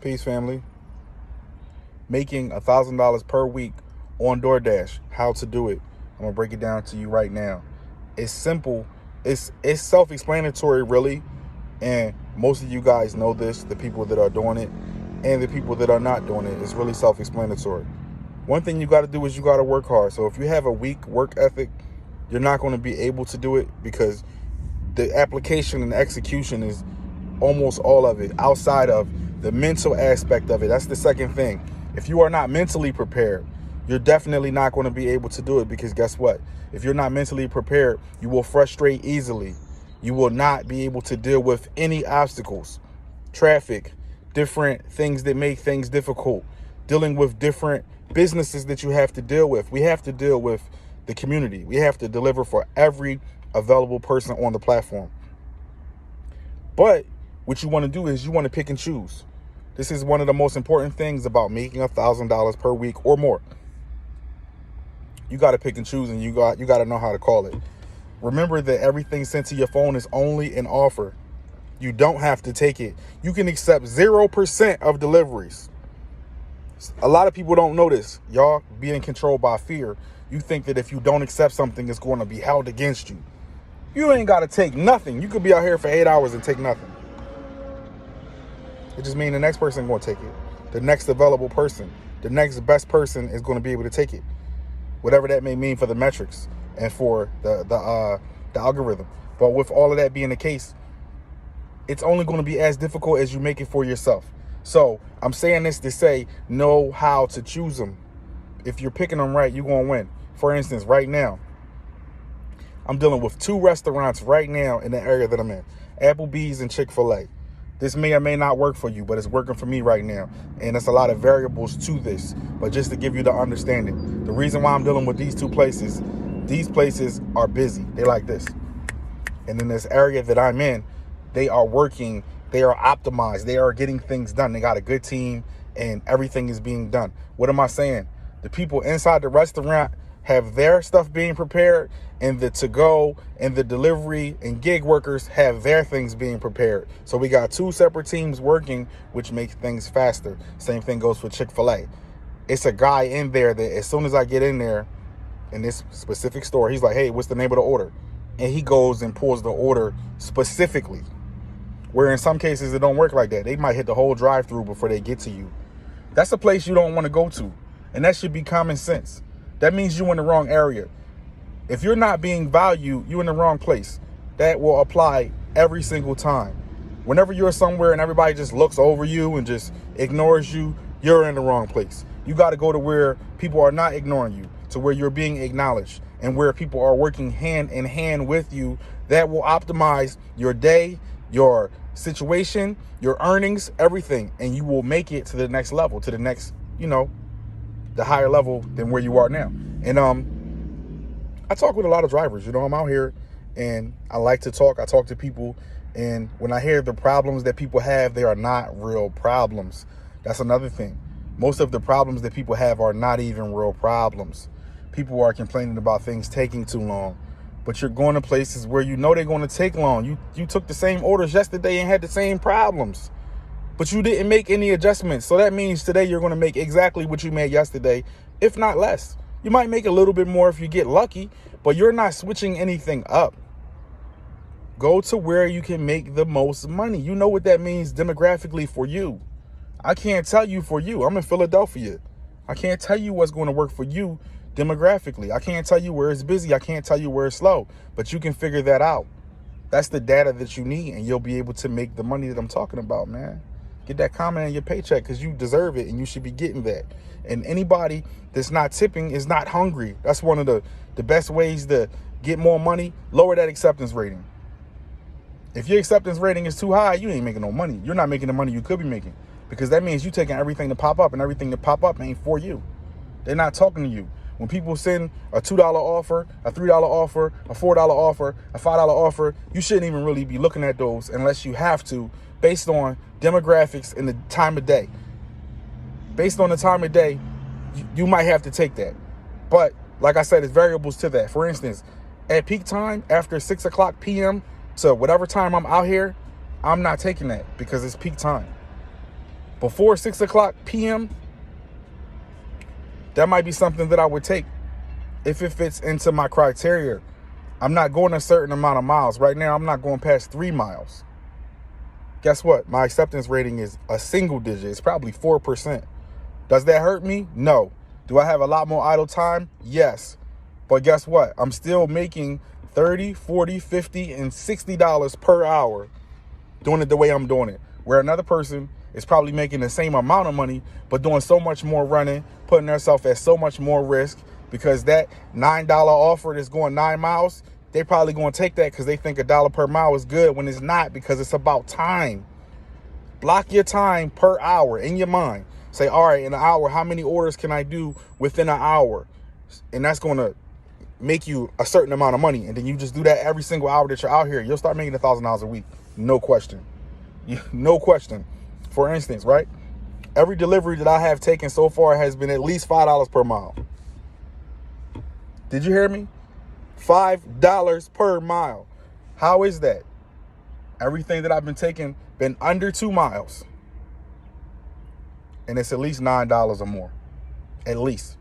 Peace, family. Making $1,000 per week on DoorDash. How to do it. I'm going to break it down to you right now. It's simple. It's self-explanatory, really. And most of you guys know this, the people that are doing it and the people that are not doing it. It's really self-explanatory. One thing you got to do is you got to work hard. So if you have a weak work ethic, you're not going to be able to do it because the application and execution is almost all of it outside of the mental aspect of it. That's the second thing. If you are not mentally prepared, you're definitely not going to be able to do it because guess what? If you're not mentally prepared, you will frustrate easily. You will not be able to deal with any obstacles, traffic, different things that make things difficult, dealing with different businesses that you have to deal with. We have to deal with the community. We have to deliver for every available person on the platform. But what you want to do is you want to pick and choose. This is one of the most important things about making $1,000 per week or more. You got to pick and choose, and you got to know how to call it. Remember that everything sent to your phone is only an offer. You don't have to take it. You can accept 0% of deliveries. A lot of people don't know this. Y'all being controlled by fear. You think that if you don't accept something, it's going to be held against you. You ain't got to take nothing. You could be out here for 8 hours and take nothing. It just means the next person is going to take it. The next available person, the next best person is going to be able to take it. Whatever that may mean for the metrics and for the algorithm. But with all of that being the case, it's only going to be as difficult as you make it for yourself. So I'm saying this to say, know how to choose them. If you're picking them right, you're going to win. For instance, right now, I'm dealing with 2 restaurants right now in the area that I'm in. Applebee's and Chick-fil-A. This may or may not work for you, but it's working for me right now. And there's a lot of variables to this. But just to give you the understanding, the reason why I'm dealing with these 2 places, these places are busy. They like this. And in this area that I'm in, they are working. They are optimized. They are getting things done. They got a good team and everything is being done. What am I saying? The people inside the restaurant have their stuff being prepared, and the to-go and the delivery and gig workers have their things being prepared. So we got 2 separate teams working, which makes things faster. Same thing goes for Chick-fil-A. It's a guy in there that as soon as I get in there in this specific store, he's like, hey, what's the name of the order? And he goes and pulls the order specifically. Where in some cases it don't work like that. They might hit the whole drive-through before they get to you. That's a place you don't want to go to. And that should be common sense. That means you're in the wrong area. If you're not being valued, you're in the wrong place. That will apply every single time. Whenever you're somewhere and everybody just looks over you and just ignores you, you're in the wrong place. You got to go to where people are not ignoring you, to where you're being acknowledged and where people are working hand in hand with you. That will optimize your day, your situation, your earnings, everything. And you will make it to the next level, to the next, the higher level than where you are now. And I talk with a lot of drivers. I'm out here and I like to talk. I talk to people, and when I hear the problems that people have, they are not real problems. That's another thing. Most of the problems that people have are not even real problems. People are complaining about things taking too long, but you're going to places where they're going to take long. You took the same orders yesterday and had the same problems, but you didn't make any adjustments. So that means today you're going to make exactly what you made yesterday, if not less. You might make a little bit more if you get lucky, but you're not switching anything up. Go to where you can make the most money. You know what that means demographically for you. I can't tell you for you. I'm in Philadelphia. I can't tell you what's going to work for you demographically. I can't tell you where it's busy. I can't tell you where it's slow, but you can figure that out. That's the data that you need, and you'll be able to make the money that I'm talking about, man. Get that comment in your paycheck because you deserve it and you should be getting that. And anybody that's not tipping is not hungry. That's one of the best ways to get more money. Lower that acceptance rating. If your acceptance rating is too high, you ain't making no money. You're not making the money you could be making, because that means you're taking everything to pop up, and everything to pop up ain't for you. They're not talking to you. When people send a $2 offer, a $3 offer, a $4 offer, a $5 offer, you shouldn't even really be looking at those unless you have to, based on demographics and the time of day. Based on the time of day, you might have to take that. But like I said, it's variables to that. For instance, at peak time, after 6 o'clock p.m. to whatever time I'm out here, I'm not taking that because it's peak time. before 6 o'clock p.m., that might be something that I would take if it fits into my criteria. I'm not going a certain amount of miles. Right now, I'm not going past 3 miles. Guess what? My acceptance rating is a single digit. It's probably 4%. Does that hurt me? No. Do I have a lot more idle time? Yes. But guess what? I'm still making $30, $40, $50, and $60 per hour doing it the way I'm doing it. Where another person is probably making the same amount of money, but doing so much more running, putting themselves at so much more risk, because that $9 offer that's going 9 miles, they probably going to take that because they think $1 per mile is good, when it's not, because it's about time. Block your time per hour in your mind. Say, all right, in an hour, how many orders can I do within an hour? And that's going to make you a certain amount of money. And then you just do that every single hour that you're out here. You'll start making $1,000 a week. No question. No question. For instance, right? Every delivery that I have taken so far has been at least $5 per mile. Did you hear me? $5 per mile. How is that? Everything that I've been taking been under 2 miles. And it's at least $9 or more. At least.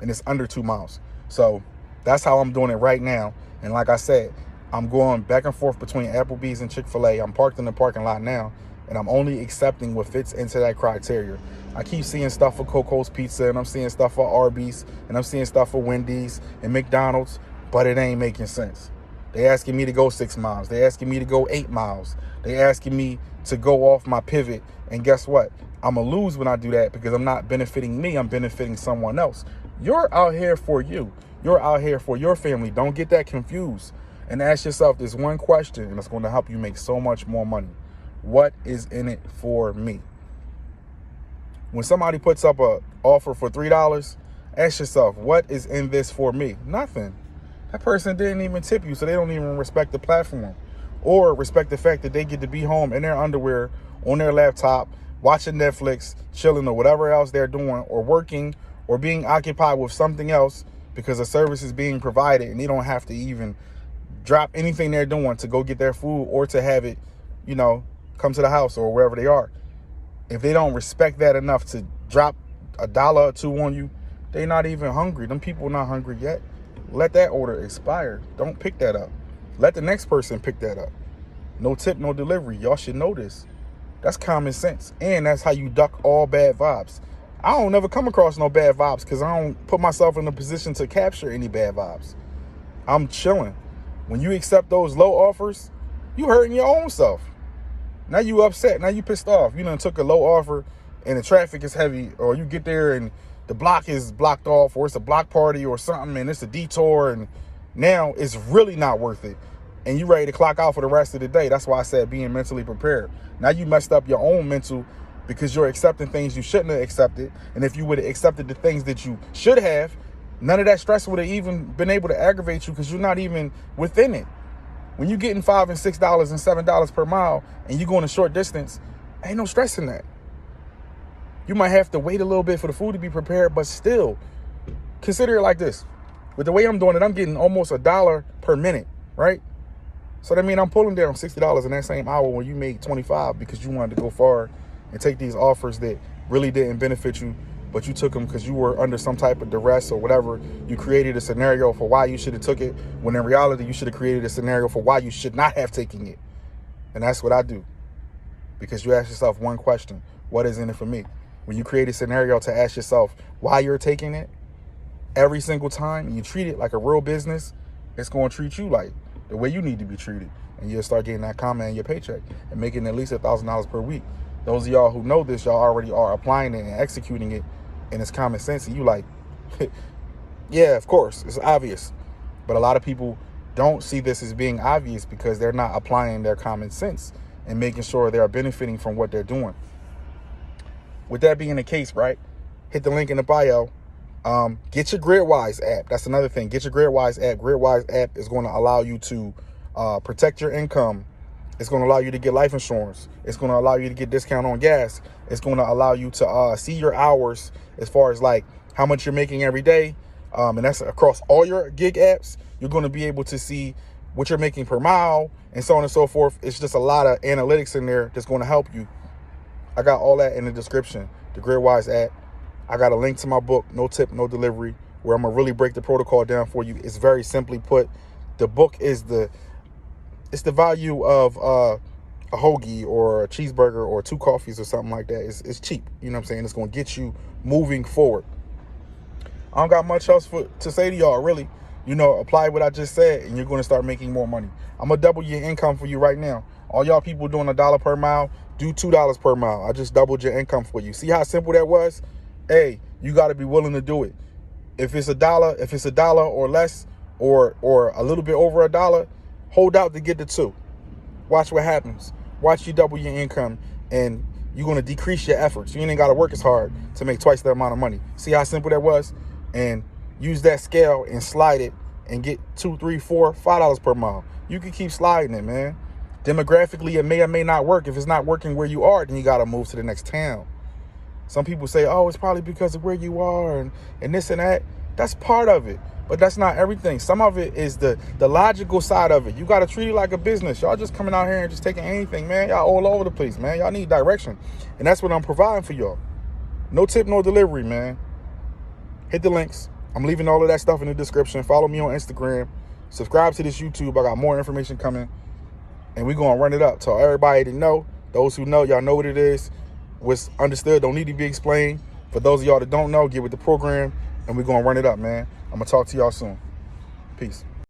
And it's under 2 miles. So that's how I'm doing it right now. And like I said, I'm going back and forth between Applebee's and Chick-fil-A. I'm parked in the parking lot now, and I'm only accepting what fits into that criteria. I keep seeing stuff for Coco's Pizza, and I'm seeing stuff for Arby's, and I'm seeing stuff for Wendy's and McDonald's, but it ain't making sense. They asking me to go 6 miles. They asking me to go 8 miles. They asking me to go off my pivot. And guess what? I'm going to lose when I do that, because I'm not benefiting me. I'm benefiting someone else. You're out here for you. You're out here for your family. Don't get that confused. And ask yourself this one question, and it's going to help you make so much more money. What is in it for me? When somebody puts up an offer for $3, ask yourself, what is in this for me? Nothing. That person didn't even tip you, so they don't even respect the platform or respect the fact that they get to be home in their underwear, on their laptop, watching Netflix, chilling, or whatever else they're doing, or working, or being occupied with something else, because a service is being provided and they don't have to even drop anything they're doing to go get their food, or to have it, come to the house or wherever they are. If they don't respect that enough to drop $1 or $2 on you, they're not even hungry. Them people not hungry yet. Let that order expire. Don't pick that up. Let the next person pick that up. No tip, no delivery. Y'all should know this. That's common sense. And that's how you duck all bad vibes. I don't never come across no bad vibes, because I don't put myself in a position to capture any bad vibes. I'm chilling. When you accept those low offers, you hurting your own self. Now you upset. Now you pissed off. You done took a low offer and the traffic is heavy, or you get there and the block is blocked off, or it's a block party or something, and it's a detour, and now it's really not worth it. And you ready to clock out for the rest of the day. That's why I said being mentally prepared. Now you messed up your own mental, because you're accepting things you shouldn't have accepted. And if you would have accepted the things that you should have, none of that stress would have even been able to aggravate you, because you're not even within it. When you're getting $5 and $6 and $7 per mile, and you're going a short distance, ain't no stress in that. You might have to wait a little bit for the food to be prepared, but still, consider it like this. With the way I'm doing it, I'm getting almost $1 per minute, right? So that means I'm pulling down $60 in that same hour when you made $25, because you wanted to go far and take these offers that really didn't benefit you, but you took them because you were under some type of duress or whatever. You created a scenario for why you should have took it, when in reality you should have created a scenario for why you should not have taken it. And that's what I do, because you ask yourself one question: what is in it for me? When you create a scenario to ask yourself why you're taking it, every single time, and you treat it like a real business, it's going to treat you like the way you need to be treated. And you'll start getting that comment in your paycheck and making at least $1,000 per week. Those of y'all who know this, y'all already are applying it and executing it, and it's common sense. And you like, yeah, of course, it's obvious. But a lot of people don't see this as being obvious, because they're not applying their common sense and making sure they are benefiting from what they're doing. With that being the case, right, hit the link in the bio. Get your GridWise app. That's another thing. Get your GridWise app. GridWise app is going to allow you to protect your income. It's going to allow you to get life insurance. It's going to allow you to get discount on gas. It's going to allow you to see your hours as far as like how much you're making every day. And that's across all your gig apps. You're going to be able to see what you're making per mile and so on and so forth. It's just a lot of analytics in there that's going to help you. I got all that in the description. The GridWise app. I got a link to my book, No Tip, No Delivery, where I'm going to really break the protocol down for you. It's very simply put. The book is the value of a hoagie or a cheeseburger or 2 coffees or something like that. It's cheap. You know what I'm saying? It's going to get you moving forward. I don't got much else to say to y'all, really. Apply what I just said, and you're going to start making more money. I'm going to double your income for you right now. All y'all people doing $1 per mile, do $2 per mile. I just doubled your income for you. See how simple that was? Hey, you got to be willing to do it. If it's $1 or less, or a little bit over $1, hold out to get the 2. Watch what happens. Watch you double your income, and you're going to decrease your efforts. You ain't got to work as hard to make twice the amount of money. See how simple that was? And use that scale and slide it and get $2, $3, $4, $5 per mile. You can keep sliding it, man. Demographically, it may or may not work. If it's not working where you are, then you got to move to the next town. Some people say, oh, it's probably because of where you are and this and that. That's part of it, but that's not everything. Some of it is the logical side of it. You got to treat it like a business. Y'all just coming out here and just taking anything, man. Y'all all over the place, man. Y'all need direction, and that's what I'm providing for y'all. No tip, no delivery, man. Hit the links. I'm leaving all of that stuff in the description. Follow me on Instagram. Subscribe to this YouTube. I got more information coming, and we're going to run it up. Tell everybody to know. Those who know, y'all know what it is. What's understood don't need to be explained. For those of y'all that don't know, get with the program, and we're going to run it up, man. I'm going to talk to y'all soon. Peace.